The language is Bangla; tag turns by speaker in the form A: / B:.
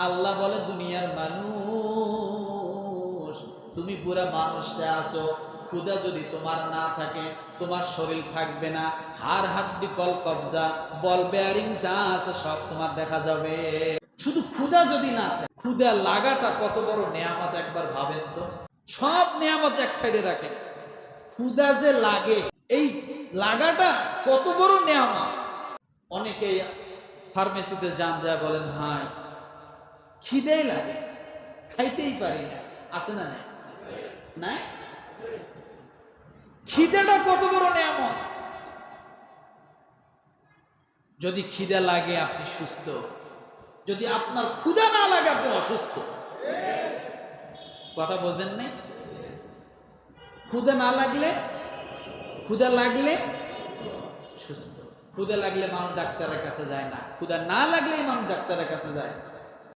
A: আল্লাহ বলে দুনিয়ার মানুষ, তুমি পুরা মানুষটা আছো, ক্ষুধা যদি তোমার না থাকে তোমার শরীর থাকবে না, হাড় হাড্ডি কল কবজা বল বেয়ারিং যা আছে সব তোমার দেখা যাবে। শুধু ক্ষুধা যদি না থাকে, ক্ষুধা লাগাটা কত বড় নেয়ামত একবার ভাবেন তো। সব নেয়ামত এক সাইডে রাখেন, ক্ষুধা যে লাগে এই লাগাটা কত বড় নেয়ামত। অনেকেই ফার্মেসিতে যান, যায় বলেন ভাই খিদেই লাগে, খাইতেই পারি না, আছে না নাই? নাই? খিদেটা কত বড় নেয়ামত। যদি খিদা লাগে আপনি সুস্থ, যদি আপনার ক্ষুধা না লাগে আপনি অসুস্থ। কথা বোঝেন নাই? ক্ষুধা না লাগলে, ক্ষুধা লাগলে সুস্থ। ক্ষুধা লাগলে মানুষ ডাক্তারের কাছে যায় না, ক্ষুধা না লাগলেই মানুষ ডাক্তারের কাছে যায়।